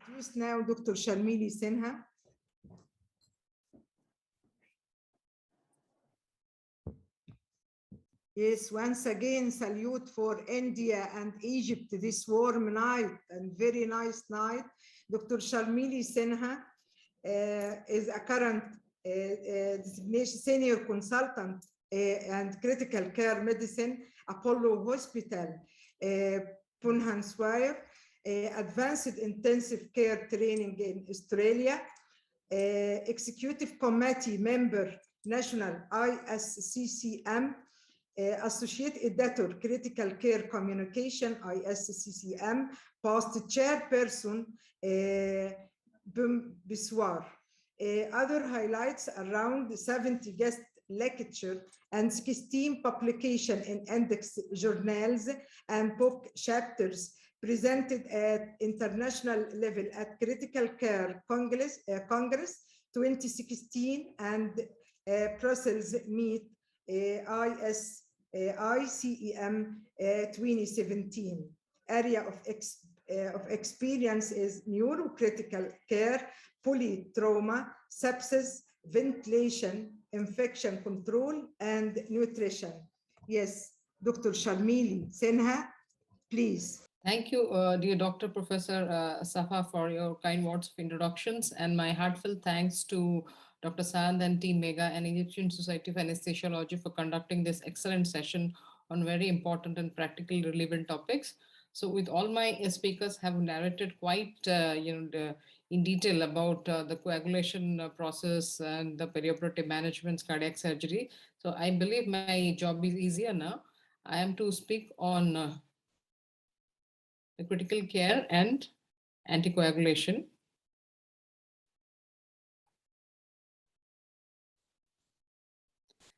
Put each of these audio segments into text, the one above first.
introduce now Dr. Shramili Sinha. Yes, once again, salute for India and Egypt this warm night and very nice night. Dr. Shramili Sinha is a current designation senior consultant and critical care medicine, Apollo Hospital, Bhubaneswar, advanced intensive care training in Australia, executive committee member, national SCCM, associate editor, critical care communication, SCCM, past chairperson, Bhubaneswar. Other highlights around 70 guest lecture and 16 publication in index journals and book chapters presented at international level at Critical Care Congress 2016 and Brussels Meet FICCM 2017. Area of experience is NeuroCritical care, Polytrauma, Sepsis, ventilation, infection control, and nutrition. Yes, Dr. Shramili Sinha, please. Thank you, dear Dr. Professor Safa, for your kind words of introductions, and my heartfelt thanks to Dr. Sand and Team Mega and Egyptian Society of Anesthesiology for conducting this excellent session on very important and practically relevant topics. So with all my speakers have narrated quite in detail about the coagulation process and the perioperative management, cardiac surgery. So I believe my job is easier now. I am to speak on the critical care and anticoagulation.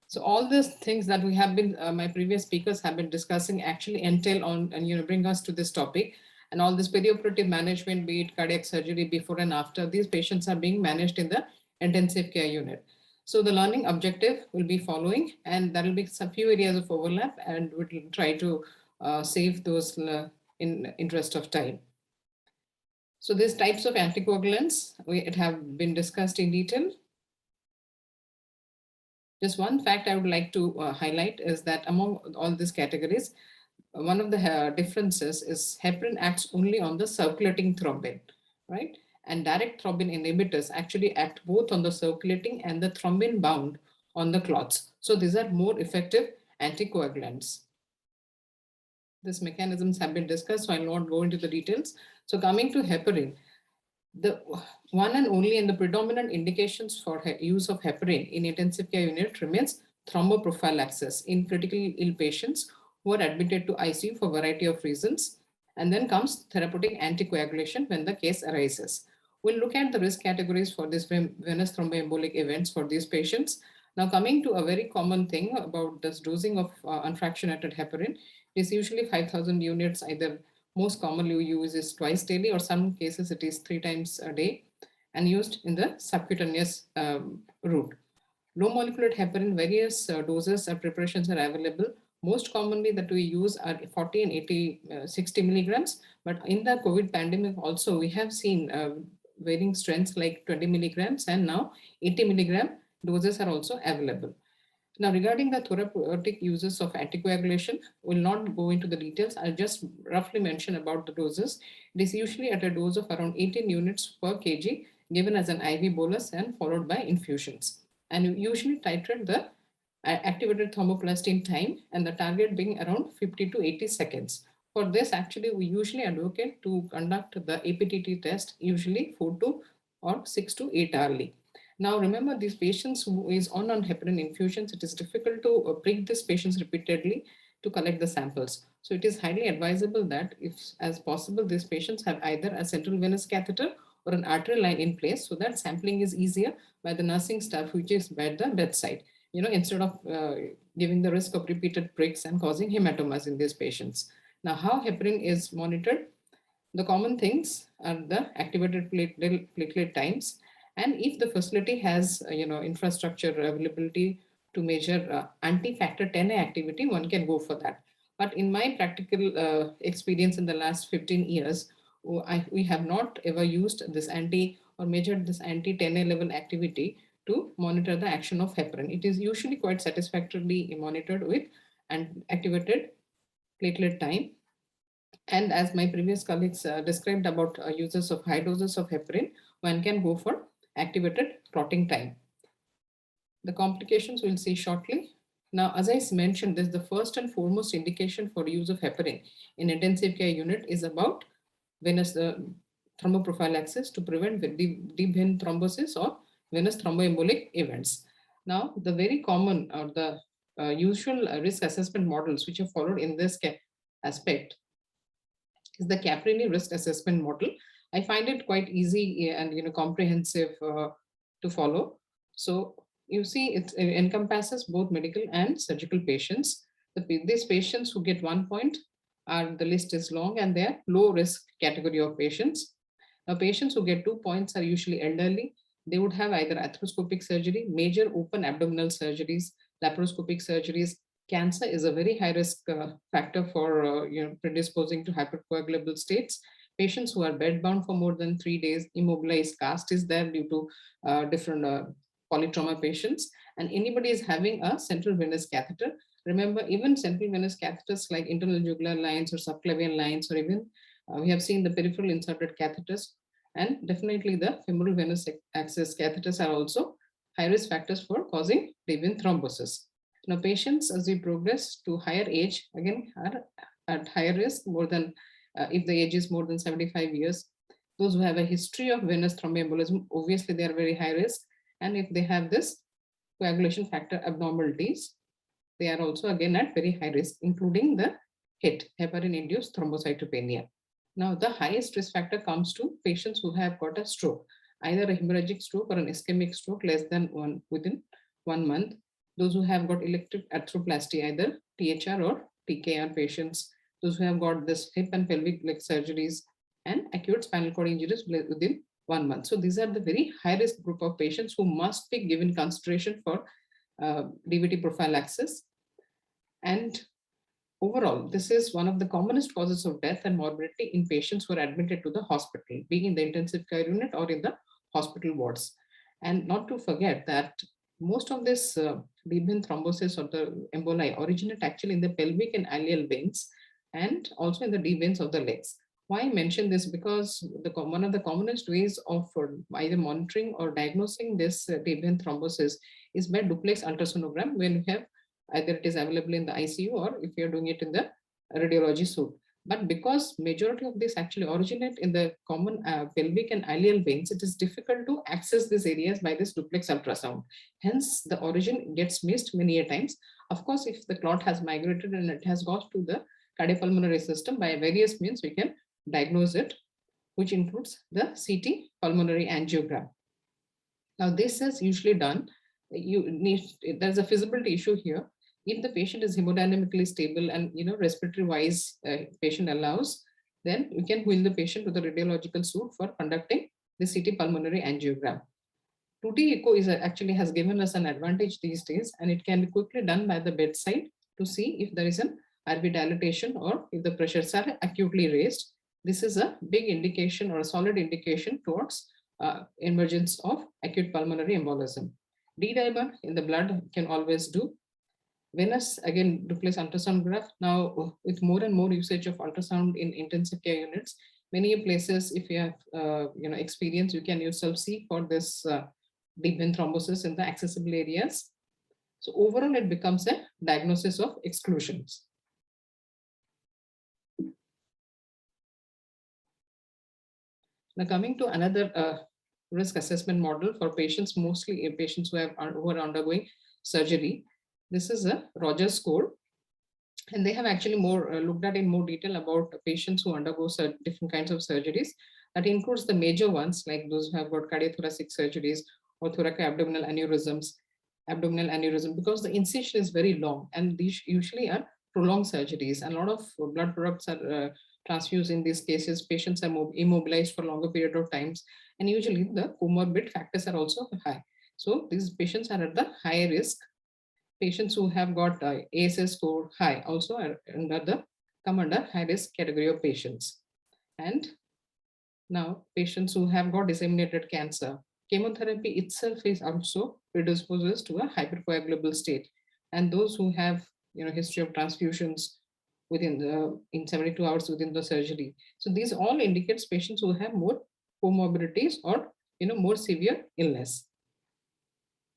So all these things that we have been, my previous speakers have been discussing actually entail on and bring us to this topic. And all this perioperative management, be it cardiac surgery before and after, these patients are being managed in the intensive care unit. So the learning objective will be following, and there will be some few areas of overlap, and we'll try to save those in interest of time. So these types of anticoagulants, it have been discussed in detail. Just one fact I would like to highlight is that among all these categories, one of the differences is heparin acts only on the circulating thrombin, right? And direct thrombin inhibitors actually act both on the circulating and the thrombin bound on the clots. So these are more effective anticoagulants. These mechanisms have been discussed, so I'll not go into the details. So coming to heparin, the one and only and the predominant indications for use of heparin in intensive care unit remains thromboprophylaxis in critically ill patients who are admitted to ICU for a variety of reasons. And then comes therapeutic anticoagulation when the case arises. We'll look at the risk categories for this venous thromboembolic events for these patients. Now coming to a very common thing about this dosing of unfractionated heparin, it is usually 5,000 units, either most commonly used is twice daily, or some cases it is 3 times a day, and used in the subcutaneous route. Low molecular heparin, various doses and preparations are available. Most commonly that we use are 40 and 80, 60 milligrams. But in the COVID pandemic also, we have seen varying strengths like 20 milligrams, and now 80 milligram doses are also available. Now, regarding the therapeutic uses of anticoagulation, we'll not go into the details. I'll just roughly mention about the doses. It is usually at a dose of around 18 units per kg, given as an IV bolus and followed by infusions. And we usually titrate the activated thromboplastin time, and the target being around 50 to 80 seconds. For this, actually, we usually advocate to conduct the APTT test, usually 4 to or 6 to 8 hourly. Now, remember, these patients who is on heparin infusions, it is difficult to prick these patients repeatedly to collect the samples. So it is highly advisable that if as possible, these patients have either a central venous catheter or an arterial line in place, so that sampling is easier by the nursing staff which is at the bedside, instead of giving the risk of repeated pricks and causing hematomas in these patients. Now, how heparin is monitored? The common things are the activated platelet times. And if the facility has, infrastructure availability to measure anti-factor 10A activity, one can go for that. But in my practical experience in the last 15 years, we have not ever used this or measured this anti-10A level activity to monitor the action of heparin. It is usually quite satisfactorily monitored with and activated platelet time. And as my previous colleagues described about uses of high doses of heparin, one can go for activated clotting time. The complications we'll see shortly. Now, as I mentioned, this the first and foremost indication for use of heparin in intensive care unit is about venous thromboprophylaxis to prevent deep vein thrombosis or venous thromboembolic events. Now, the very common or the usual risk assessment models which are followed in this aspect is the Caprini risk assessment model. I find it quite easy and comprehensive to follow. So you see, it encompasses both medical and surgical patients. These patients who get 1 point the list is long and they're low risk category of patients. Now, patients who get 2 points are usually elderly. They would have either arthroscopic surgery, major open abdominal surgeries, laparoscopic surgeries. Cancer is a very high risk factor for predisposing to hypercoagulable states. Patients who are bedbound for more than 3 days, immobilized, cast is there due to different polytrauma patients, and anybody is having a central venous catheter. Remember, even central venous catheters like internal jugular lines or subclavian lines, or even we have seen the peripheral inserted catheters, and definitely the femoral venous access catheters are also high risk factors for causing deep vein thrombosis. Now, patients as we progress to higher age, again, are at higher risk more than if the age is more than 75 years. Those who have a history of venous thromboembolism, obviously they are very high risk. And if they have this coagulation factor abnormalities, they are also again at very high risk, including the HIT, heparin-induced thrombocytopenia. Now, the highest risk factor comes to patients who have got a stroke, either a hemorrhagic stroke or an ischemic stroke within 1 month. Those who have got elective arthroplasty, either THR or TKR patients, those who have got this hip and pelvic leg surgeries, and acute spinal cord injuries within 1 month. So these are the very high risk group of patients who must be given consideration for DVT prophylaxis. And overall, this is one of the commonest causes of death and morbidity in patients who are admitted to the hospital, being in the intensive care unit or in the hospital wards. And not to forget that most of this deep vein thrombosis or the emboli originate actually in the pelvic and iliac veins, and also in the deep veins of the legs. Why I mention this? Because one of the commonest ways of either monitoring or diagnosing this deep vein thrombosis is by duplex ultrasonogram, when you have either it is available in the ICU or if you're doing it in the radiology suite. But because majority of this actually originate in the common pelvic and iliac veins, it is difficult to access these areas by this duplex ultrasound. Hence, the origin gets missed many a times. Of course, if the clot has migrated and it has got to the cardiopulmonary system, by various means we can diagnose it, which includes the CT pulmonary angiogram. Now, this is usually done. There's a feasibility issue here. If the patient is hemodynamically stable and respiratory wise patient allows, then you can wheel the patient to the radiological suite for conducting the CT pulmonary angiogram. 2D echo actually has given us an advantage these days, and it can be quickly done by the bedside to see if there is an RV dilatation or if the pressures are acutely raised. This is a big indication or a solid indication towards emergence of acute pulmonary embolism. D-dimer in the blood can always do. Venous, again, duplex ultrasonograph. Now, with more and more usage of ultrasound in intensive care units, many places, if you have experience, you can yourself see for this deep vein thrombosis in the accessible areas. So overall, it becomes a diagnosis of exclusions. Now, coming to another risk assessment model for patients, mostly patients who are undergoing surgery. This is a Rogers score, and they have actually looked at in more detail about patients who undergo different kinds of surgeries. That includes the major ones, like those who have got cardiothoracic surgeries or thoracoabdominal aneurysms, because the incision is very long, and these usually are prolonged surgeries, and a lot of blood products are transfused in these cases. Patients are immobilized for longer period of times, and usually the comorbid factors are also high. So these patients are at the high risk. Patients who have got ASS score high also are come under high risk category of patients. And Now, patients who have got disseminated cancer, chemotherapy itself is also predisposes to a hypercoagulable state. And those who have, history of transfusions in 72 hours within the surgery. So these all indicates patients who have more comorbidities or, more severe illness.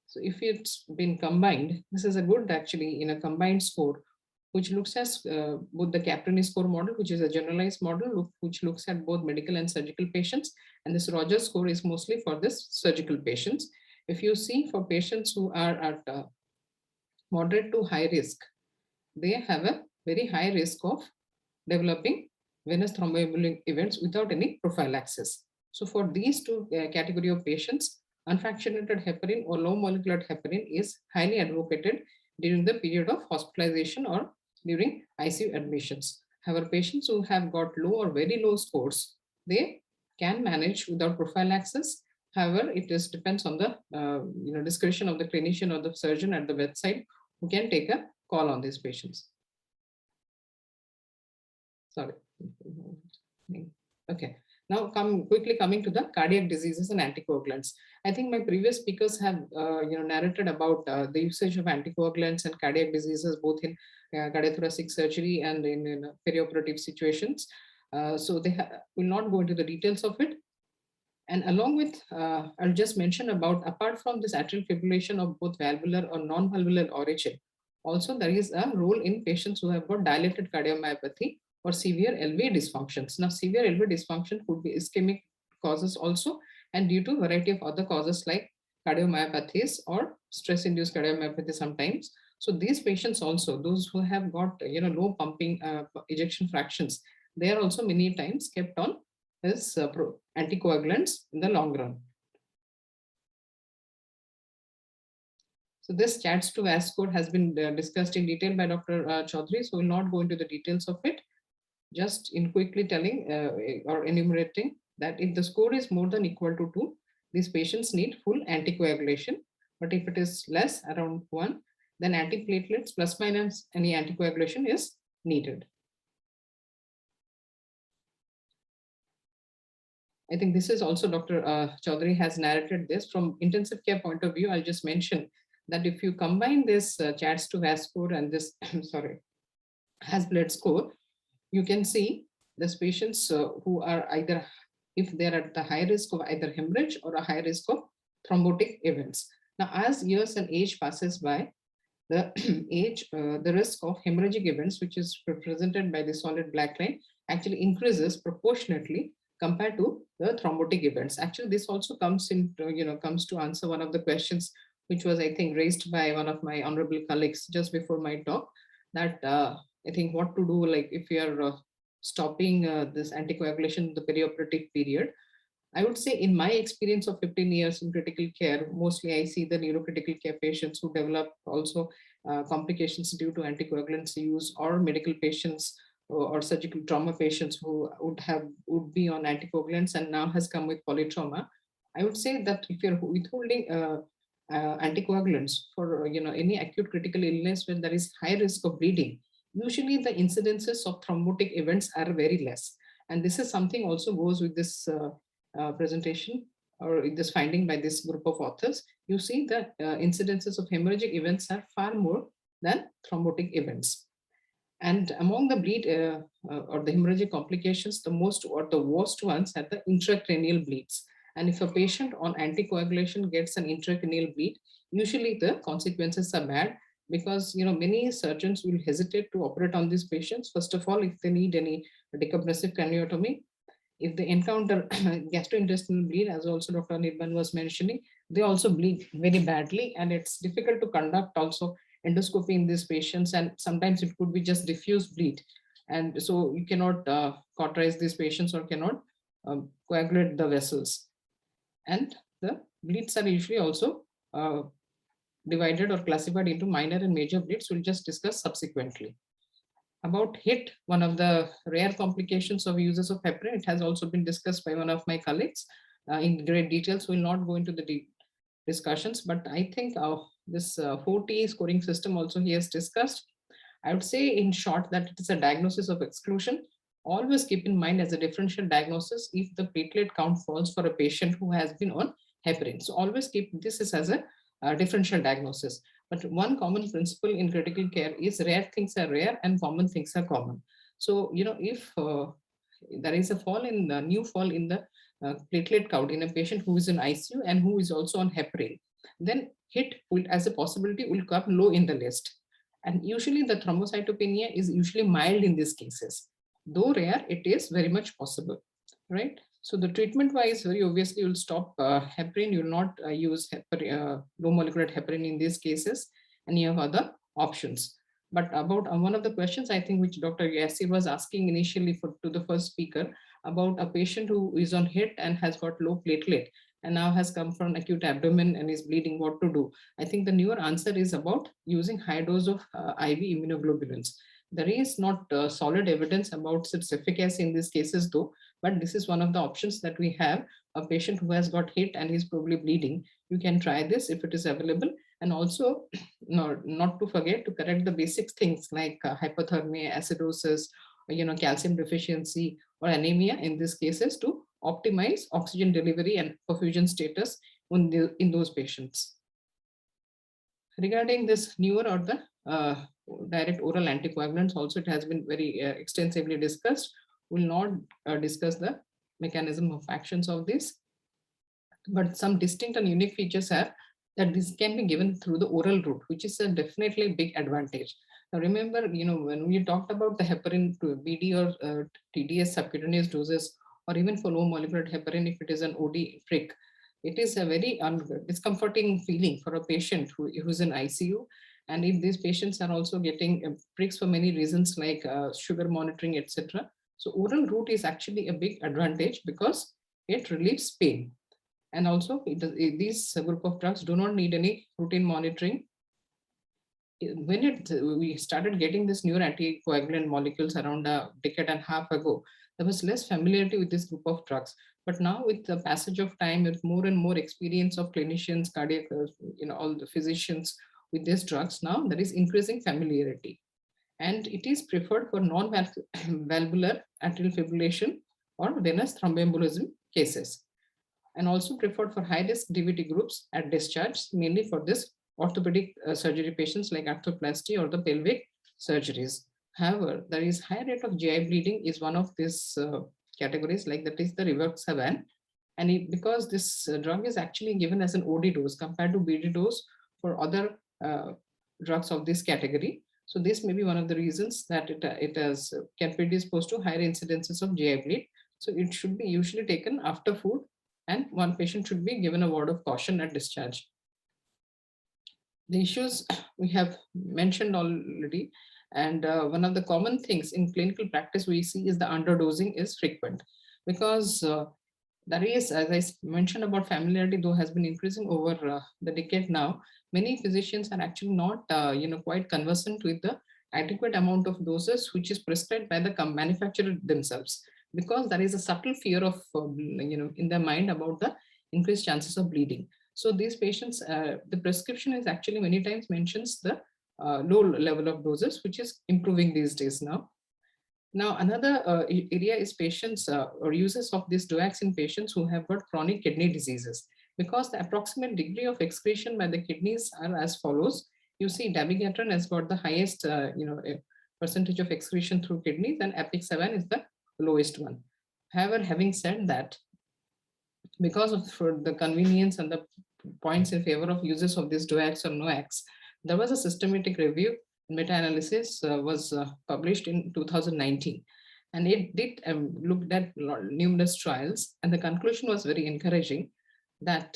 So if it's been combined, this is a good actually in a combined score, which looks at both the Caprini score model, which is a generalized model, which looks at both medical and surgical patients. And this Rogers score is mostly for this surgical patients. If you see for patients who are at moderate to high risk, they have a very high risk of developing venous thromboembolic events without any prophylaxis. So for these two category of patients, unfractionated heparin or low molecular heparin is highly advocated during the period of hospitalization or during ICU admissions. However, patients who have got low or very low scores, they can manage without prophylaxis. However, it is depends on the discretion of the clinician or the surgeon at the bedside who can take a call on these patients. Sorry. Okay. Now quickly coming to the cardiac diseases and anticoagulants. I think my previous speakers have narrated about the usage of anticoagulants and cardiac diseases both in cardiothoracic surgery and in perioperative situations. So they will not go into the details of it. And along with, I'll just mention about, apart from this atrial fibrillation of both valvular or non-valvular origin, also there is a role in patients who have got dilated cardiomyopathy or severe LV dysfunctions. Now, severe LV dysfunction could be ischemic causes also, and due to a variety of other causes like cardiomyopathies or stress-induced cardiomyopathy sometimes. So these patients also, those who have got low pumping ejection fractions, they are also many times kept on as anticoagulants in the long run. So this CHATS to VAS score has been discussed in detail by Dr. Chaudhary, so we'll not go into the details of it. Just in quickly telling or enumerating that if the score is more than equal to 2, these patients need full anticoagulation. But if it is less, around 1, then antiplatelets plus minus any anticoagulation is needed. I think this is also Dr. Chaudhary has narrated this from intensive care point of view. I'll just mention that if you combine this CHATS to VAS score and this, sorry, Has-Bled score, you can see these patients who are either, if they're at the high risk of either hemorrhage or a high risk of thrombotic events. Now, as years and age passes by, the the risk of hemorrhagic events, which is represented by the solid black line, actually increases proportionately compared to the thrombotic events. Actually, this also comes comes to answer one of the questions which was, I think, raised by one of my honorable colleagues just before my talk, that I think what to do, like if you are stopping this anticoagulation in the perioperative period. I would say in my experience of 15 years in critical care, mostly I see the neurocritical care patients who develop also complications due to anticoagulants use, or medical patients or surgical trauma patients who would be on anticoagulants and now has come with polytrauma. I would say that if you're withholding anticoagulants for any acute critical illness when there is high risk of bleeding, usually the incidences of thrombotic events are very less. And this is something also goes with this presentation or this finding by this group of authors. You see that incidences of hemorrhagic events are far more than thrombotic events. And among the bleed or the hemorrhagic complications, the most or the worst ones are the intracranial bleeds. And if a patient on anticoagulation gets an intracranial bleed, usually the consequences are bad, because many surgeons will hesitate to operate on these patients. First of all, if they need any decompressive craniotomy, if they encounter gastrointestinal bleed, as also Dr. Nirban was mentioning, they also bleed very badly, and it's difficult to conduct also endoscopy in these patients, and sometimes it could be just diffuse bleed, and so you cannot cauterize these patients or cannot coagulate the vessels. And the bleeds are usually also divided or classified into minor and major bleeds. We'll just discuss subsequently. About HIT, one of the rare complications of uses of heparin, it has also been discussed by one of my colleagues in great details. We'll not go into the discussions, but I think this 4T scoring system also he has discussed. I would say in short that it is a diagnosis of exclusion. always keep in mind as a differential diagnosis if the platelet count falls for a patient who has been on heparin. So always keep this as a differential diagnosis. But one common principle in critical care is rare things are rare and common things are common. So, if there is a new fall in the platelet count in a patient who is in ICU and who is also on heparin, then hit will, as a possibility, will come low in the list. And usually the thrombocytopenia is usually mild in these cases. Though rare, it is very much possible, right? So the treatment wise, very obviously, you'll stop heparin. You will not use low molecular heparin in these cases, and you have other options. But about one of the questions I think which Dr. Yasir was asking initially to the first speaker about a patient who is on HIT and has got low platelet and now has come from acute abdomen and is bleeding, what to do? I think the newer answer is about using high dose of IV immunoglobulins. There is not solid evidence about its efficacy in these cases though, but this is one of the options that we have. A patient who has got hit and is probably bleeding, you can try this if it is available. And also, not to forget to correct the basic things like hypothermia, acidosis, or, calcium deficiency or anemia in these cases to optimize oxygen delivery and perfusion status in those patients. Regarding this newer or the direct oral anticoagulants, also it has been very extensively discussed. We'll not discuss the mechanism of actions of this, but some distinct and unique features are that this can be given through the oral route, which is a definitely big advantage. Now remember, when we talked about the heparin to BD or TDS subcutaneous doses, or even for low molecular heparin, if it is an OD prick, it is a very discomforting feeling for a patient who's in ICU. And if these patients are also getting pricks for many reasons like sugar monitoring, etc. So oral route is actually a big advantage because it relieves pain. And also these group of drugs do not need any routine monitoring. When we started getting this newer anticoagulant molecules around a decade and a half ago, there was less familiarity with this group of drugs. But now with the passage of time, with more and more experience of clinicians, cardiac, all the physicians with these drugs, now there is increasing familiarity. And it is preferred for non-valvular atrial fibrillation or venous thromboembolism cases, and also preferred for high-risk DVT groups at discharge, mainly for this orthopedic surgery patients like arthroplasty or the pelvic surgeries. However, there is high rate of GI bleeding is one of these categories, like that is the rivaroxaban. And because this drug is actually given as an OD dose compared to BD dose for other drugs of this category. So this may be one of the reasons that it can predispose to higher incidences of GI bleed. So it should be usually taken after food, and one patient should be given a word of caution at discharge. The issues we have mentioned already, and one of the common things in clinical practice we see is the underdosing is frequent, because there is, as I mentioned about familiarity, though has been increasing over the decade now, many physicians are actually not quite conversant with the adequate amount of doses which is prescribed by the manufacturer themselves, because there is a subtle fear of in their mind about the increased chances of bleeding. So these patients, the prescription is actually many times mentions the low level of doses, which is improving these days now. Now, another area is patients or uses of these DOACs in patients who have got chronic kidney diseases, because the approximate degree of excretion by the kidneys are as follows. You see, dabigatran has got the highest, percentage of excretion through kidneys, and apixaban is the lowest one. However, having said that, because of the convenience and the points in favor of uses of these DOACs or NOACs, there was a systematic review. Meta-analysis was published in 2019, and it did looked at numerous trials, and the conclusion was very encouraging that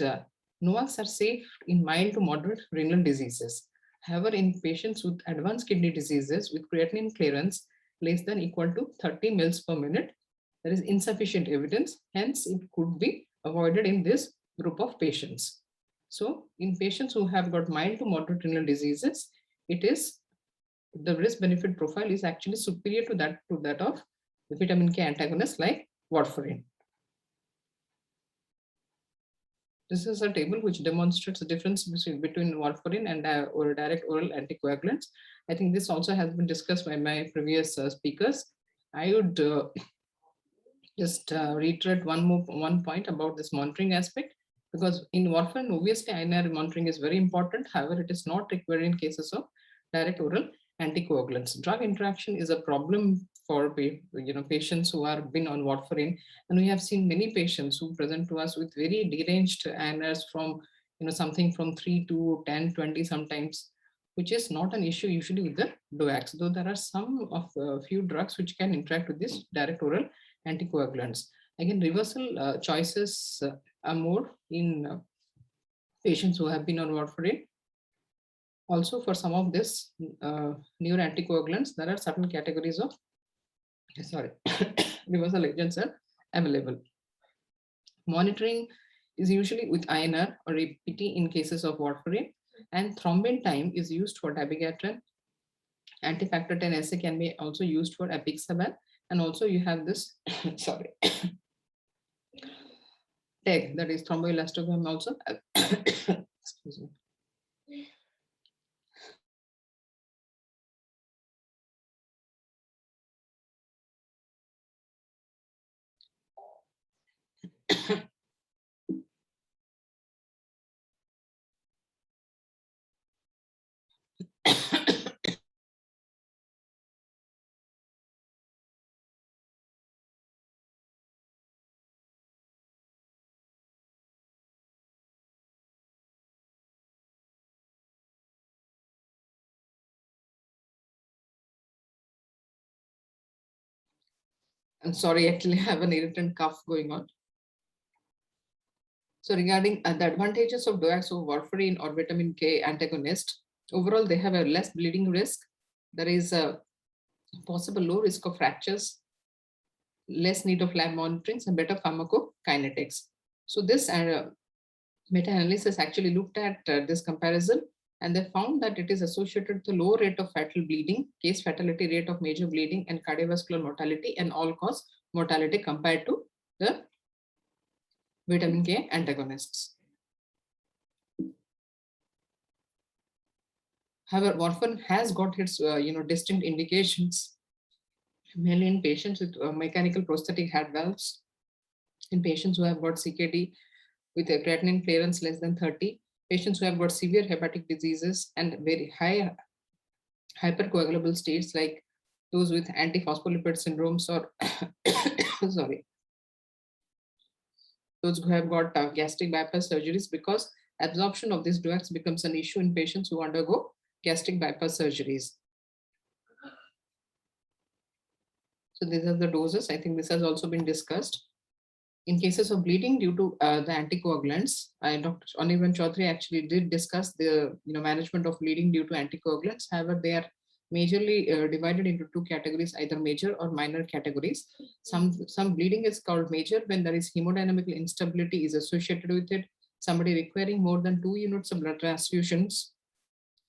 NOACs are safe in mild to moderate renal diseases. However, in patients with advanced kidney diseases with creatinine clearance less than equal to 30 mL per minute, there is insufficient evidence, hence it could be avoided in this group of patients. So in patients who have got mild to moderate renal diseases, it is the risk benefit profile is actually superior to that of the vitamin K antagonists like warfarin. This is a table which demonstrates the difference between warfarin and or direct oral anticoagulants. I think this also has been discussed by my previous speakers. I would just reiterate one point about this monitoring aspect, because in warfarin, obviously INR monitoring is very important. However, it is not required in cases of direct oral anticoagulants. Drug interaction is a problem for patients who are been on warfarin, and we have seen many patients who present to us with very deranged INRs from something from 3 to 10, 20 sometimes, which is not an issue usually with the DOACs, though there are some of few drugs which can interact with this direct oral anticoagulants. Again, reversal choices are more in patients who have been on warfarin. Also, for some of this newer anticoagulants, there are certain categories of reversal agents are available. Monitoring is usually with INR or APT in cases of warfarin, and thrombin time is used for dabigatran. Antifactor 10 assay can be also used for apixaban, and also you have this sorry TEG, that is thromboelastogram also. Excuse me. I'm sorry, actually I have an irritant cough going on. So regarding the advantages of DOACs over warfarin or vitamin K antagonist, overall they have a less bleeding risk. There is a possible low risk of fractures, less need of lab monitoring, and better pharmacokinetics. So this meta-analysis actually looked at this comparison, and they found that it is associated with a low rate of fatal bleeding, case fatality rate of major bleeding, and cardiovascular mortality and all-cause mortality compared to the vitamin K antagonists. However, warfarin has got its distinct indications, mainly in patients with mechanical prosthetic heart valves, in patients who have got CKD with a creatinine clearance less than 30, patients who have got severe hepatic diseases and very high hypercoagulable states like those with antiphospholipid syndromes or sorry, those who have got gastric bypass surgeries, because absorption of these drugs becomes an issue in patients who undergo gastric bypass surgeries. So these are the doses. I think this has also been discussed. In cases of bleeding due to the anticoagulants, Dr. Anirban Chaudhary actually did discuss the management of bleeding due to anticoagulants. However, they are majorly divided into two categories, either major or minor categories. Some bleeding is called major when there is hemodynamic instability is associated with it, somebody requiring more than 2 units of blood transfusions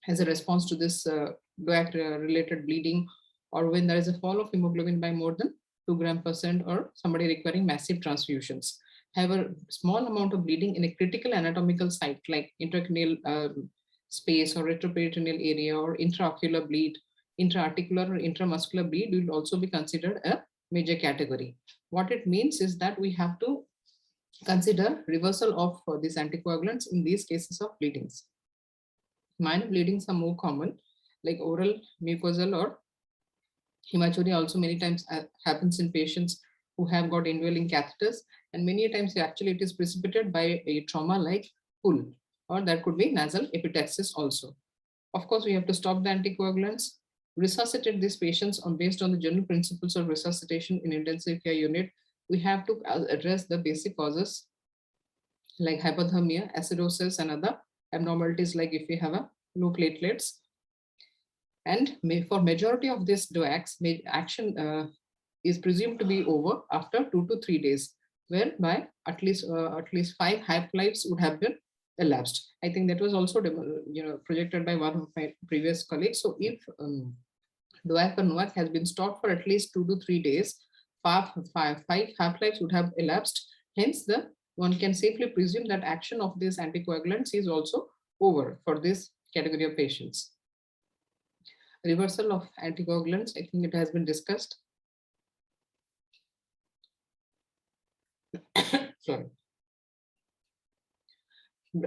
as a response to this DOAC related bleeding, or when there is a fall of hemoglobin by more than 2 g%, or somebody requiring massive transfusions. However, small amount of bleeding in a critical anatomical site like intracranial space or retroperitoneal area or intraocular bleed, intraarticular or intramuscular bleed will also be considered a major category. What it means is that we have to consider reversal of these anticoagulants in these cases of bleedings. Minor bleedings are more common, like oral, mucosal, or hematuria also many times happens in patients who have got indwelling catheters, and many times actually it is precipitated by a trauma like pull, or that could be nasal epistaxis also. Of course, we have to stop the anticoagulants, resuscitate these patients based on the general principles of resuscitation in intensive care unit. We have to address the basic causes like hypothermia, acidosis, and other abnormalities like if we have a low platelets. And for majority of these DOACs, action is presumed to be over after 2 to 3 days, whereby at least 5 half-lives would have been elapsed. I think that was also projected by one of my previous colleagues. So if DOAC or NOAC has been stopped for at least 2 to 3 days, 5 half-lives would have elapsed. Hence, one can safely presume that action of these anticoagulants is also over for this category of patients. Reversal of anticoagulants, I think it has been discussed. sorry.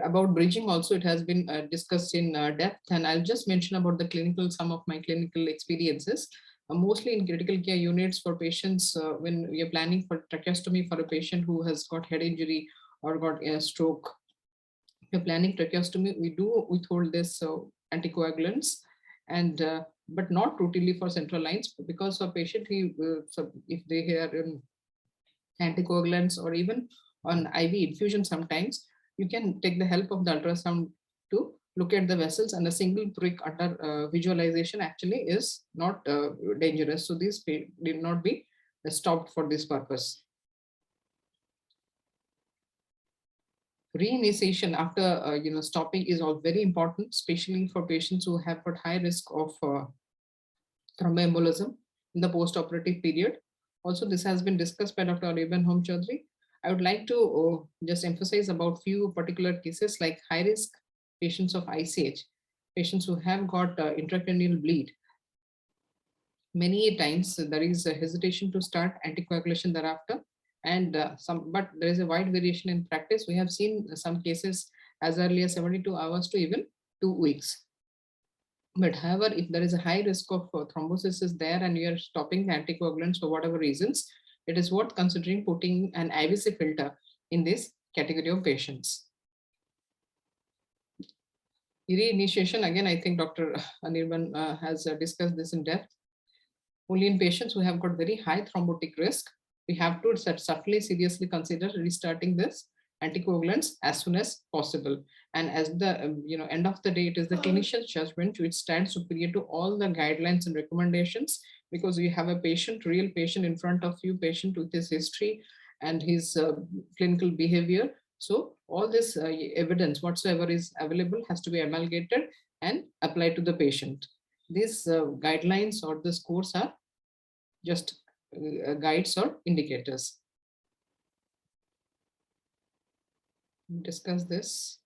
About bridging also, it has been discussed in depth, and I'll just mention about the clinical, some of my clinical experiences. Mostly in critical care units for patients, when we are planning for tracheostomy for a patient who has got head injury or got a stroke, we're planning tracheostomy, we do withhold this anticoagulants, and but not routinely for central lines, because a patient, if they are anticoagulants or even on IV infusion, sometimes you can take the help of the ultrasound to look at the vessels, and a single prick under visualization actually is not dangerous. So these did not be stopped for this purpose. Reinitiation after stopping is all very important, especially for patients who have got high risk of thromboembolism in the post-operative period. Also, this has been discussed by Dr. Ariban Home Chaudhary. I would like to just emphasize about few particular cases like high risk patients of ICH, patients who have got intracranial bleed. Many times there is a hesitation to start anticoagulation thereafter, and but there is a wide variation in practice. We have seen some cases as early as 72 hours to even 2 weeks. But however, if there is a high risk of thrombosis is there and you are stopping the anticoagulants for whatever reasons, it is worth considering putting an IVC filter in this category of patients. Reinitiation, again, I think Dr. Anirban has discussed this in depth. Only in patients who have got very high thrombotic risk, we have to subtly seriously consider restarting this anticoagulants as soon as possible. And as the end of the day, it is the clinician's judgment which stands superior to all the guidelines and recommendations, because you have a patient, real patient in front of you, patient with his history and his clinical behavior. So all this evidence whatsoever is available has to be amalgamated and applied to the patient. These guidelines or the scores are just guides or indicators. Discuss this.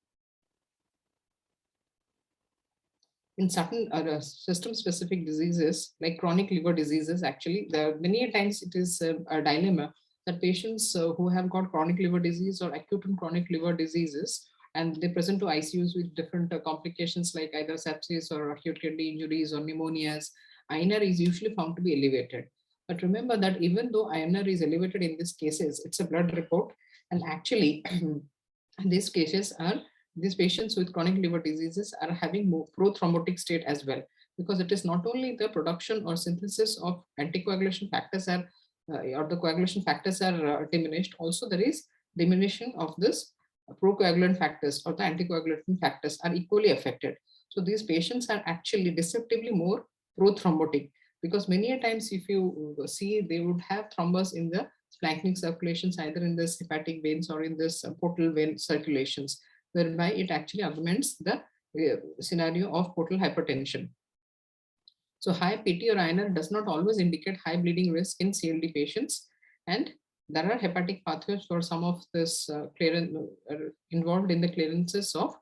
In certain system-specific diseases like chronic liver diseases, actually, there many times it is a dilemma that patients who have got chronic liver disease or acute and chronic liver diseases, and they present to ICUs with different complications like either sepsis or acute kidney injuries or pneumonias, INR is usually found to be elevated. But remember that even though INR is elevated in these cases, it's a blood report, and actually these cases are, these patients with chronic liver diseases are having more prothrombotic state as well, because it is not only the production or synthesis of anticoagulation factors are or the coagulation factors are diminished, also there is diminution of this procoagulant factors or the anticoagulating factors are equally affected. So these patients are actually deceptively more prothrombotic, because many a times if you see, they would have thrombus in the splanchnic circulations, either in this hepatic veins or in this portal vein circulations, whereby it actually augments the scenario of portal hypertension. So high PT or INR does not always indicate high bleeding risk in CLD patients, and there are hepatic pathways for some of this clearance involved in the clearances of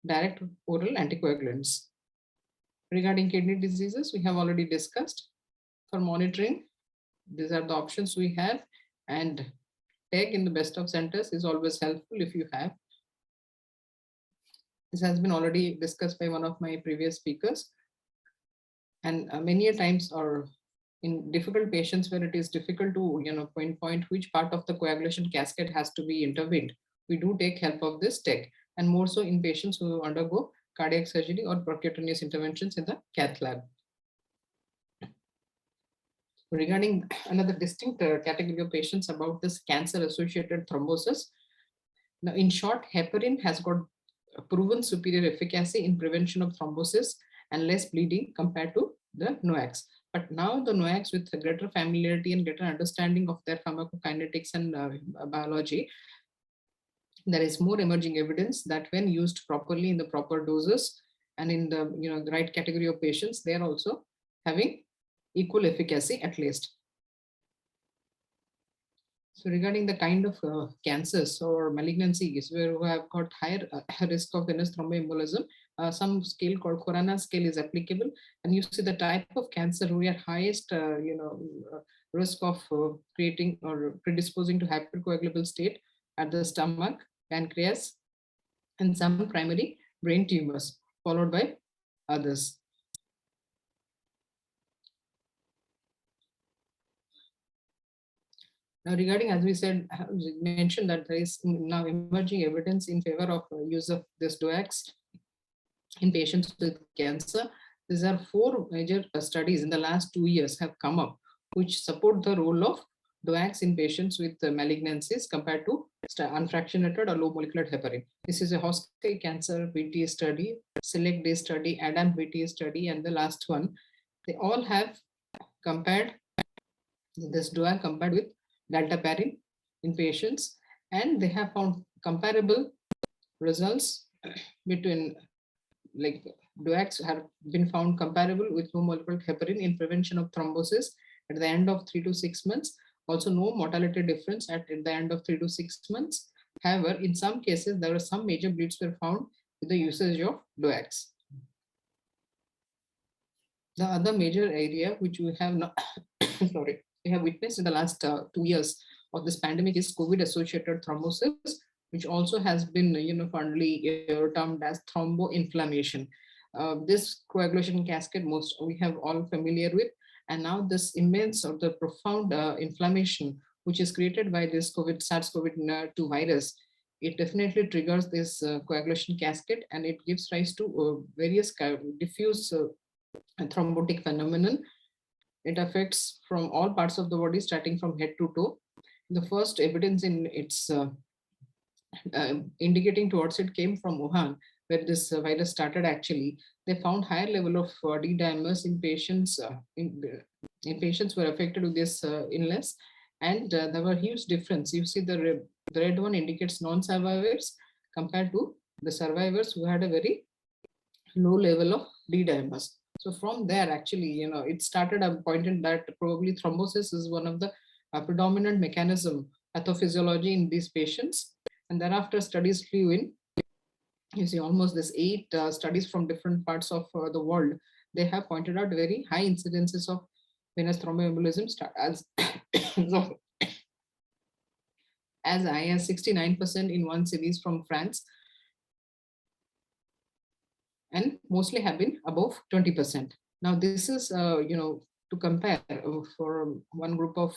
direct oral anticoagulants. Regarding kidney diseases, we have already discussed. For monitoring, these are the options we have, and TEG in the best of centers is always helpful if you have. This has been already discussed by one of my previous speakers. And many a times, or in difficult patients where it is difficult to pinpoint which part of the coagulation cascade has to be intervened, we do take help of this TEG, and more so in patients who undergo cardiac surgery or percutaneous interventions in the cath lab. Regarding another distinct category of patients about this cancer-associated thrombosis. Now, in short, heparin has got proven superior efficacy in prevention of thrombosis and less bleeding compared to the NOACs. But now the NOACs, with greater familiarity and greater understanding of their pharmacokinetics and biology, there is more emerging evidence that when used properly in the proper doses and in the the right category of patients, they are also having equal efficacy at least. So regarding the kind of cancers or malignancies where we have got higher risk of venous thromboembolism, some scale called Corona scale is applicable, and you see the type of cancer we are highest risk of creating or predisposing to hypercoagulable state. at the stomach, pancreas, and some primary brain tumors, followed by others. Now, regarding, as we said, mentioned that there is now emerging evidence in favor of use of this DOACs in patients with cancer. These are 4 major studies in the last 2 years have come up, which support the role of DOACs in patients with malignancies compared to unfractionated or low molecular heparin. This is a Hoskai cancer VTA study, Select Day study, ADAM VTA study, and the last one. They all have compared this DOAC compared with dalteparin in patients, and they have found comparable results between, like, DOACs have been found comparable with low molecular heparin in prevention of thrombosis at the end of 3 to 6 months. Also, no mortality difference at the end of 3 to 6 months. However, in some cases, there were some major bleeds were found with the usage of DOACs. The other major area which we have not, sorry, we have witnessed in the last 2 years of this pandemic is COVID-associated thrombosis, which also has been uniformly termed as thrombo-inflammation. This coagulation cascade most we have all familiar with, and now this immense or the profound inflammation which is created by this SARS-CoV-2 virus, it definitely triggers this coagulation cascade, and it gives rise to various diffuse thrombotic phenomenon. It affects from all parts of the body, starting from head to toe. The first evidence in its indicating towards it came from Wuhan, where this virus started. Actually, they found higher level of D dimers in patients in patients who were affected with this illness, and there were huge difference. You see the red one indicates non-survivors compared to the survivors who had a very low level of D dimers. So from there, actually, it started pointed that probably thrombosis is one of the predominant mechanism pathophysiology in these patients. And thereafter, studies flew in. You see almost this 8 studies from different parts of the world. They have pointed out very high incidences of venous thromboembolism as high as 69% in one series from France, and mostly have been above 20%. Now this is, to compare for one group of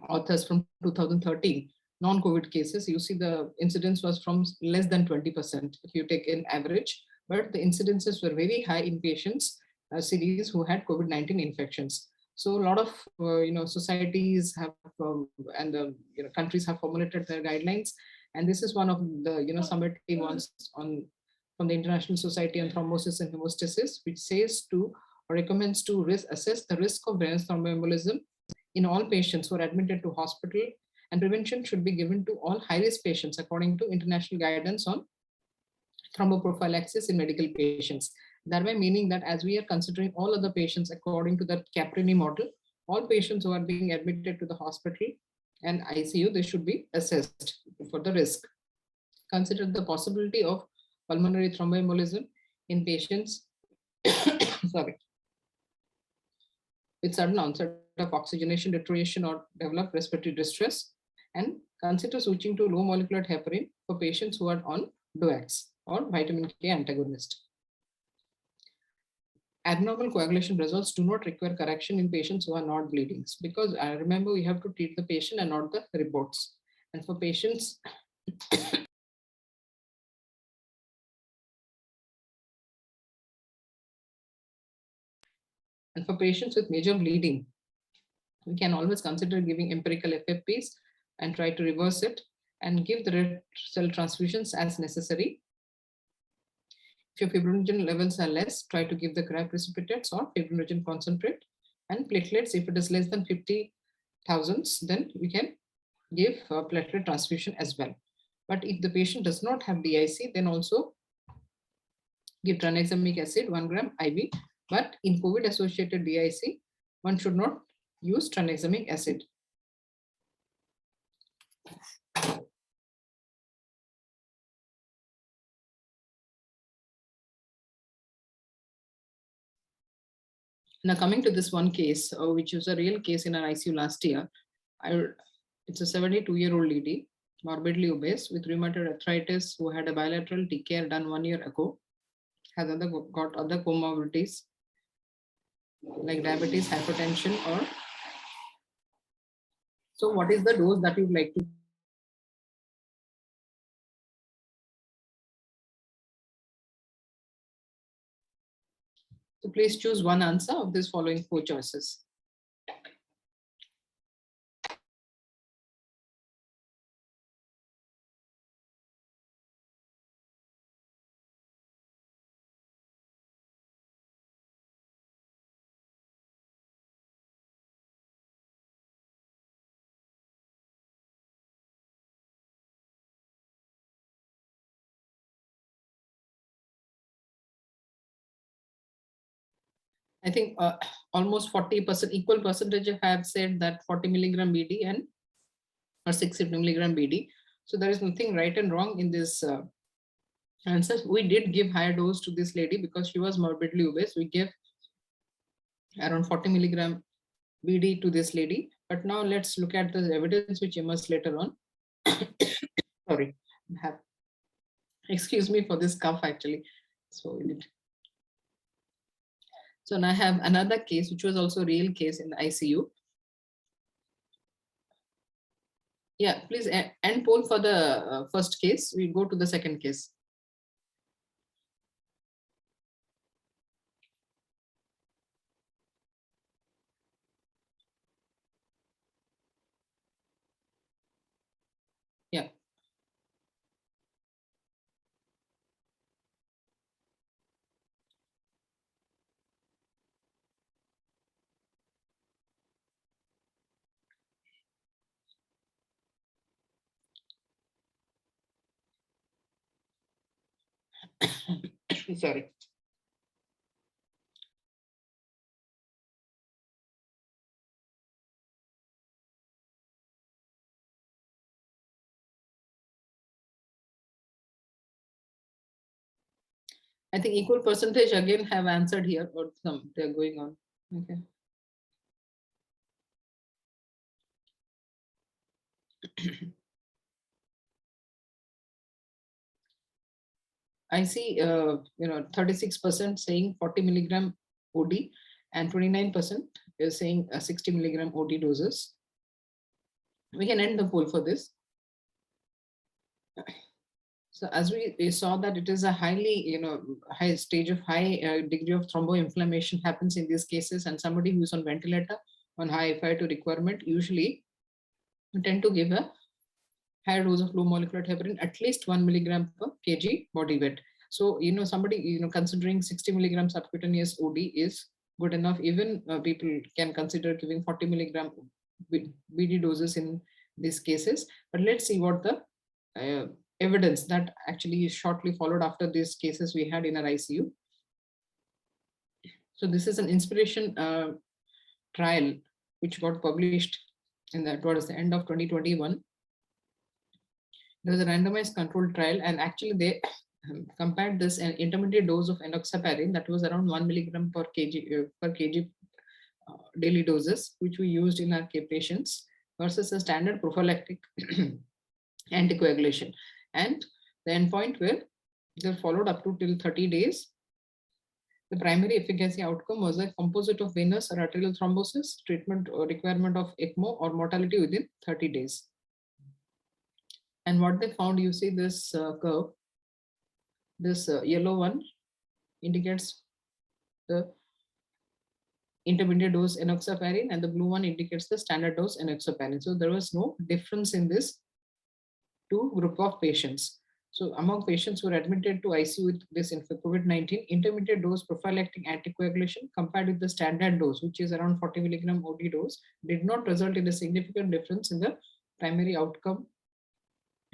authors from 2013, non-COVID cases, you see the incidence was from less than 20% if you take an average, but the incidences were very high in patients series who had COVID-19 infections. So a lot of societies have and countries have formulated their guidelines, and this is one of the summative ones from the International Society on Thrombosis and Hemostasis, which says to or recommends to assess the risk of venous thromboembolism in all patients who are admitted to hospital, and prevention should be given to all high-risk patients according to international guidance on thromboprophylaxis in medical patients. Thereby meaning that as we are considering all other patients according to the Caprini model, all patients who are being admitted to the hospital and ICU, they should be assessed for the risk. Consider the possibility of pulmonary thromboembolism in patients sorry, with sudden onset of oxygenation deterioration or develop respiratory distress, and consider switching to low molecular heparin for patients who are on DOACs or vitamin K antagonist. Abnormal coagulation results do not require correction in patients who are not bleeding, because I remember we have to treat the patient and not the reports. And for patients with major bleeding, we can always consider giving empirical FFPs and try to reverse it and give the red cell transfusions as necessary. If your fibrinogen levels are less, try to give the cryoprecipitates or fibrinogen concentrate, and platelets, if it is less than 50,000, then we can give platelet transfusion as well. But if the patient does not have DIC, then also give tranexamic acid 1 gram IV. But in COVID-associated DIC, one should not use tranexamic acid. Now coming to this one case, which was a real case in our ICU last year. It's a 72-year-old lady morbidly obese with rheumatoid arthritis, who had a bilateral TKR done 1 year ago, has got other comorbidities like diabetes, hypertension, or so. What is the dose that you'd like to? So please choose one answer of these following 4 choices. I think almost 40% equal percentage have said that 40 milligram BD and or 60 milligram BD. So there is nothing right and wrong in this answer. We did give higher dose to this lady because she was morbidly obese. We gave around 40 milligram BD to this lady. But now let's look at the evidence which emerged later on. Sorry, excuse me for this cough actually. So now I have another case which was also a real case in the ICU. Yeah, please end poll for the first case. We go to the second case. Yeah. Sorry. I think equal percentage again have answered here, or some they're going on. Okay. I see, 36% saying 40 milligram OD and 29% is saying 60 milligram OD doses. We can end the poll for this. So as we saw that it is a highly, high stage of high degree of thrombo-inflammation happens in these cases, and somebody who is on ventilator on high FiO2 requirement usually tend to give a higher dose of low molecular heparin, at least 1 milligram per kg body weight. So, somebody, considering 60 milligram subcutaneous OD is good enough. Even people can consider giving 40 milligram BD doses in these cases. But let's see what the evidence that actually shortly followed after these cases we had in our ICU. So this is an inspiration trial which got published in towards the end of 2021. There was a randomized controlled trial, and actually they compared this an intermediate dose of enoxaparin that was around 1 milligram per kg daily doses, which we used in our patients, versus a standard prophylactic anticoagulation. And the endpoint were they followed up to till 30 days. The primary efficacy outcome was a composite of venous or arterial thrombosis, treatment or requirement of ECMO, or mortality within 30 days. And what they found, you see this curve, this yellow one indicates the intermediate dose enoxaparin, and the blue one indicates the standard dose enoxaparin. So there was no difference in this two group of patients. So among patients who were admitted to ICU with this COVID-19, intermediate dose prophylactic anticoagulation compared with the standard dose, which is around 40 milligram OD dose, did not result in a significant difference in the primary outcome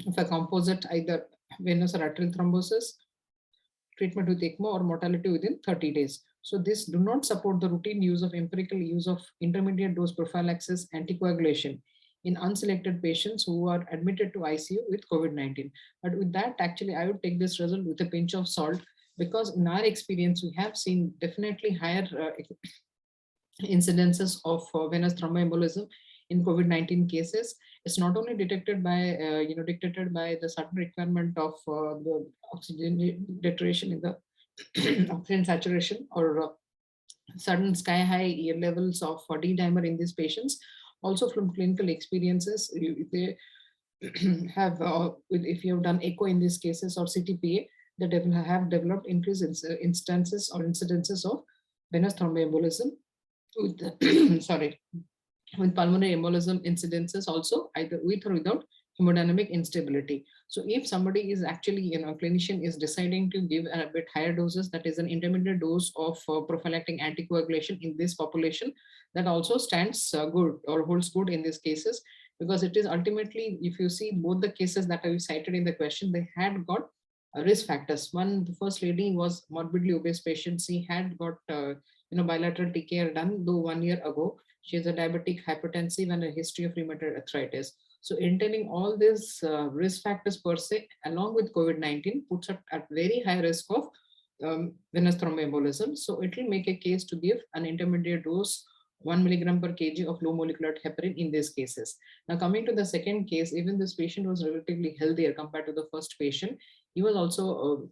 of a composite either venous or arterial thrombosis, treatment with ECMO, or mortality within 30 days. So this do not support the routine use of empirical use of intermediate dose prophylaxis anticoagulation in unselected patients who are admitted to ICU with COVID-19. But with that, actually, I would take this result with a pinch of salt, because in our experience, we have seen definitely higher incidences of venous thromboembolism in COVID-19 cases. It's not only detected by, dictated by the sudden requirement of the oxygen deterioration in the oxygen saturation, or sudden sky high levels of D-dimer in these patients. Also from clinical experiences, they have, if you have done echo in these cases or CTPA, they have developed increased instances or incidences of venous thromboembolism with sorry, with pulmonary embolism incidences also, either with or without hemodynamic instability. So if somebody is actually, clinician is deciding to give a bit higher doses, that is an intermediate dose of prophylactic anticoagulation in this population, that also stands good or holds good in these cases, because it is ultimately, if you see both the cases that I cited in the question, they had got risk factors. One, the first lady was morbidly obese patient. She had got bilateral TKR done though 1 year ago. She is a diabetic, hypertensive, and a history of rheumatoid arthritis. So entailing all these risk factors per se, along with COVID-19, puts her at very high risk of venous thromboembolism. So it will make a case to give an intermediate dose 1 milligram per kg of low molecular heparin in these cases. Now coming to the second case, even this patient was relatively healthier compared to the first patient. He was also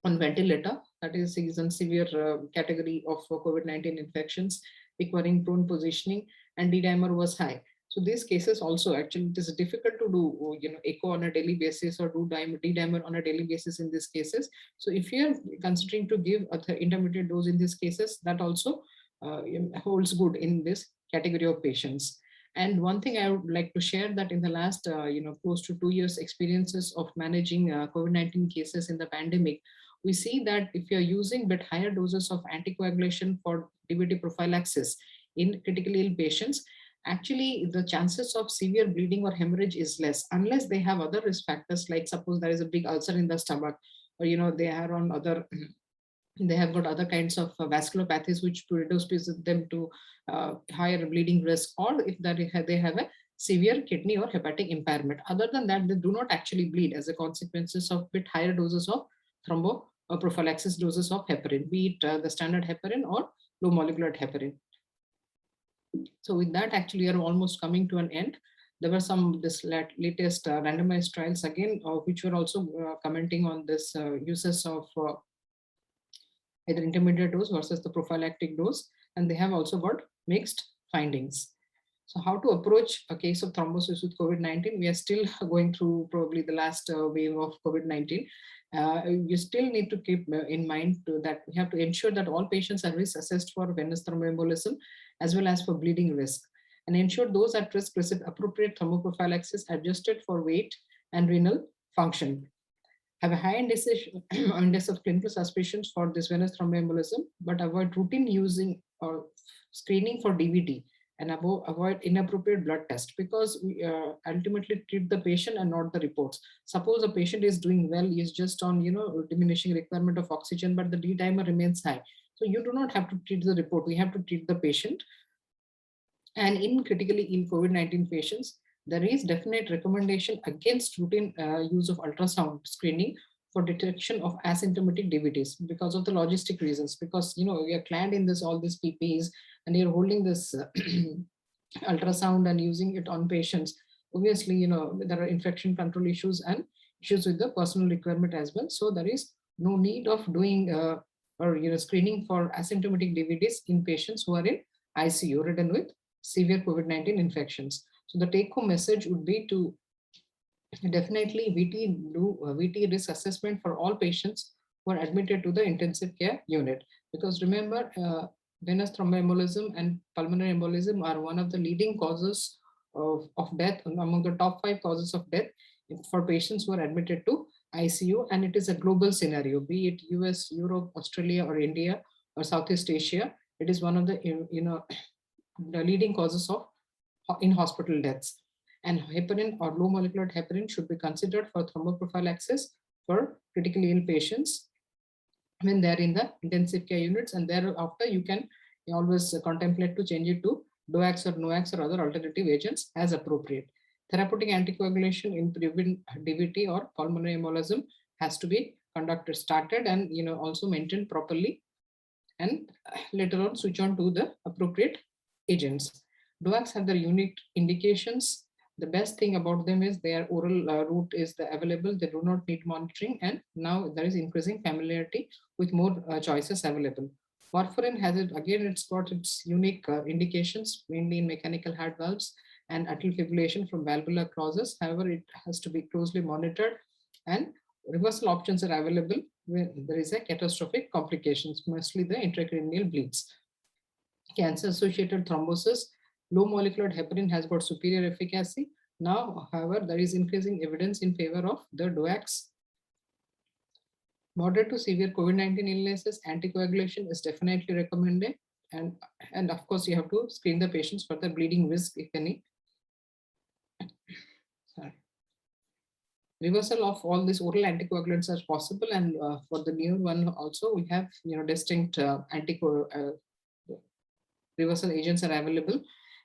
on ventilator, that is he's in severe category of COVID-19 infections, requiring prone positioning, and D-dimer was high. So these cases also, actually it is difficult to do echo on a daily basis or do D-dimer on a daily basis in these cases. So if you are considering to give an intermediate dose in these cases, that also holds good in this category of patients. And one thing I would like to share, that in the last close to 2 years experiences of managing COVID-19 cases in the pandemic, we see that if you're using bit higher doses of anticoagulation for DVT prophylaxis in critically ill patients, actually the chances of severe bleeding or hemorrhage is less, unless they have other risk factors, like suppose there is a big ulcer in the stomach, or they are on other they have got other kinds of vasculopathies which predispose them to higher bleeding risk, or if they have a severe kidney or hepatic impairment. Other than that, they do not actually bleed as a consequences of bit higher doses of thrombo or prophylaxis doses of heparin, be it the standard heparin or low molecular heparin. So with that, actually, we are almost coming to an end. There were some latest randomized trials again, which were also commenting on this uses of either intermediate dose versus the prophylactic dose, and they have also got mixed findings. So how to approach a case of thrombosis with COVID-19? We are still going through probably the last wave of COVID-19. You still need to keep in mind that we have to ensure that all patients are risk assessed for venous thromboembolism as well as for bleeding risk, and ensure those at risk receive appropriate thromboprophylaxis adjusted for weight and renal function. Have a high index of clinical suspicions for this venous thromboembolism, but avoid routine using or screening for DVT, and avoid inappropriate blood test, because we ultimately treat the patient and not the reports. Suppose a patient is doing well, is just on diminishing requirement of oxygen, but the D-dimer remains high. So you do not have to treat the report, we have to treat the patient. And in critically ill COVID-19 patients, there is definite recommendation against routine use of ultrasound screening for detection of asymptomatic DVTs because of the logistic reasons. Because we are clad in all these PPEs, and you're holding this ultrasound and using it on patients. Obviously, there are infection control issues and issues with the personal requirement as well. So there is no need of doing or screening for asymptomatic DVTs in patients who are in ICU ridden with severe COVID-19 infections. So the take-home message would be to definitely do VT risk assessment for all patients who are admitted to the intensive care unit. Because remember, venous thromboembolism and pulmonary embolism are one of the leading causes of death, among the top 5 causes of death for patients who are admitted to ICU. And it is a global scenario, be it US, Europe, Australia, or India, or Southeast Asia. It is one of the the leading causes of in-hospital deaths. And heparin or low molecular heparin should be considered for thromboprophylaxis for critically ill patients when they're in the intensive care units, and thereafter you can always contemplate to change it to DOACs or NOACs or other alternative agents as appropriate. Therapeutic anticoagulation in prevent DVT or pulmonary embolism has to be started and also maintained properly, and later on switch on to the appropriate agents. DOACs have their unique indications The best thing about them is their oral route is available. They do not need monitoring, and now there is increasing familiarity with more choices available. Warfarin has it again. It's got its unique indications, mainly in mechanical heart valves and atrial fibrillation from valvular causes. However, it has to be closely monitored, and reversal options are available when there is a catastrophic complications, mostly the intracranial bleeds. Cancer-associated thrombosis, low molecular heparin has got superior efficacy. Now, however, there is increasing evidence in favor of the DOACs. Moderate to severe COVID-19 illnesses, anticoagulation is definitely recommended. And of course, you have to screen the patients for the bleeding risk, if any. Sorry. Reversal of all these oral anticoagulants are possible, and for the new one also, we have distinct reversal agents are available,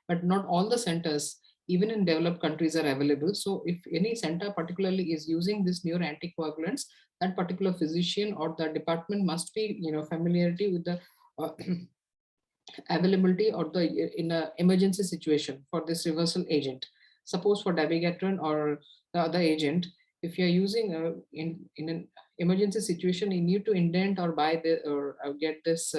but not all the centers, even in developed countries, are available. So if any center particularly is using this newer anticoagulants, that particular physician or the department must be familiarity with the availability or the in an emergency situation for this reversal agent. Suppose for dabigatran or the other agent, if you're using in an emergency situation, you need to indent or buy the or get this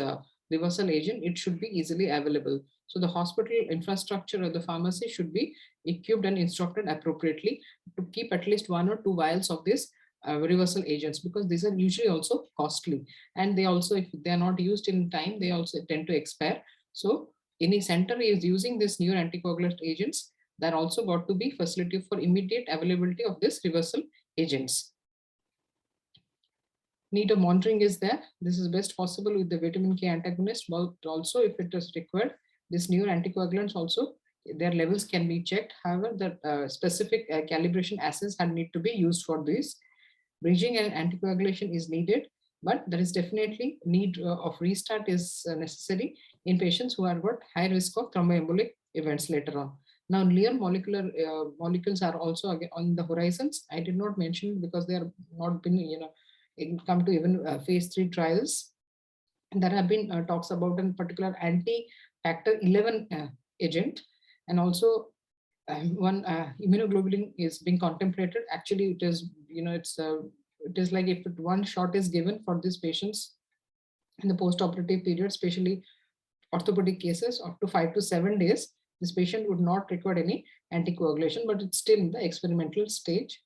reversal agent, it should be easily available. So the hospital infrastructure or the pharmacy should be equipped and instructed appropriately to keep at least 1 or 2 vials of this reversal agents, because these are usually also costly, and they also, if they are not used in time, they also tend to expire. So any center is using this new anticoagulant agents, that also got to be facility for immediate availability of this reversal agents. Need of monitoring is there. This is best possible with the vitamin K antagonist, but also if it is required, this new anticoagulants also, their levels can be checked. However, the specific calibration assays need to be used for this. Bridging and anticoagulation is needed, but there is definitely need of restart is necessary in patients who are got high risk of thromboembolic events later on. Now, near molecular molecules are also again on the horizons. I did not mention because they are not been come to even phase 3 trials. There have been talks about a particular anti-factor 11 agent, and also one immunoglobulin is being contemplated. Actually, it is it is like if one shot is given for these patients in the post-operative period, especially orthopedic cases, up to 5 to 7 days, this patient would not require any anticoagulation, but it's still in the experimental stage.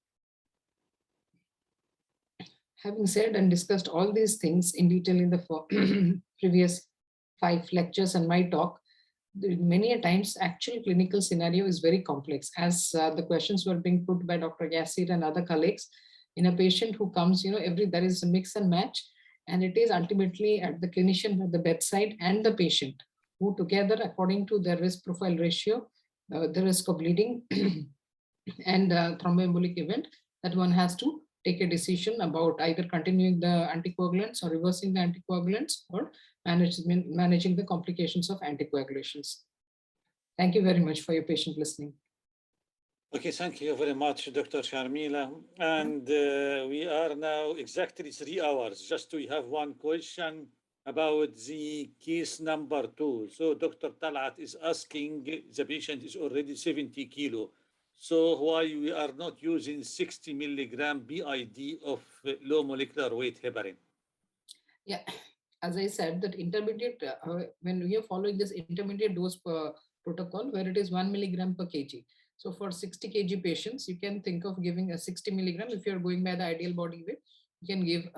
Having said and discussed all these things in detail in the previous 5 lectures and my talk, many a times actual clinical scenario is very complex, as the questions were being put by Dr. Yassir and other colleagues. In a patient who comes, there is a mix and match, and it is ultimately at the clinician at the bedside and the patient who together, according to their risk profile ratio, the risk of bleeding and thromboembolic event, that one has to take a decision about either continuing the anticoagulants or reversing the anticoagulants or managing the complications of anticoagulations. Thank you very much for your patient listening. Okay, thank you very much, Dr. Shramili. And we are now exactly 3 hours. Just we have one question about the case number 2. So Dr. Talat is asking, the patient is already 70 kilo. So why we are not using 60 milligram BID of low molecular weight heparin? Yeah, as I said, that intermediate, when we are following this intermediate dose protocol, where it is 1 milligram per kg. So for 60 kg patients, you can think of giving a 60 milligram. If you're going by the ideal body weight, you can give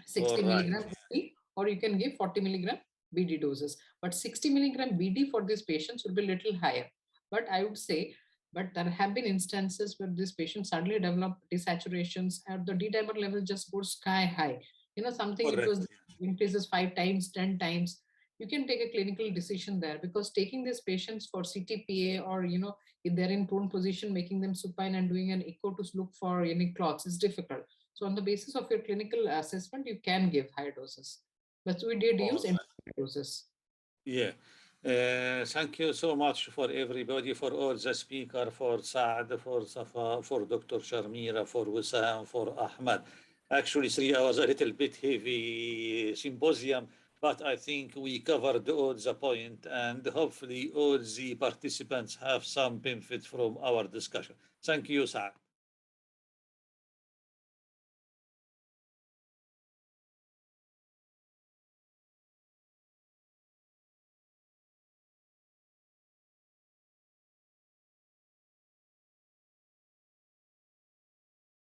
60 milligram BD, or you can give 40 milligram BD doses. But 60 milligram BD for these patients will be a little higher. But I would say, but there have been instances where these patients suddenly develop desaturations and the D-dimer level just goes sky high. Something it was increases 5 times, 10 times. You can take a clinical decision there, because taking these patients for CTPA or, if they're in prone position, making them supine and doing an echo to look for any clots is difficult. So on the basis of your clinical assessment, you can give higher doses. But we did use doses. Yeah. Thank you so much for everybody, for all the speaker, for Saad, for Safa, for Dr. Sharmila, for Wissam, for Ahmad. Actually, 3 hours, a little bit heavy symposium, but I think we covered all the point, and hopefully all the participants have some benefit from our discussion. Thank you, Saad.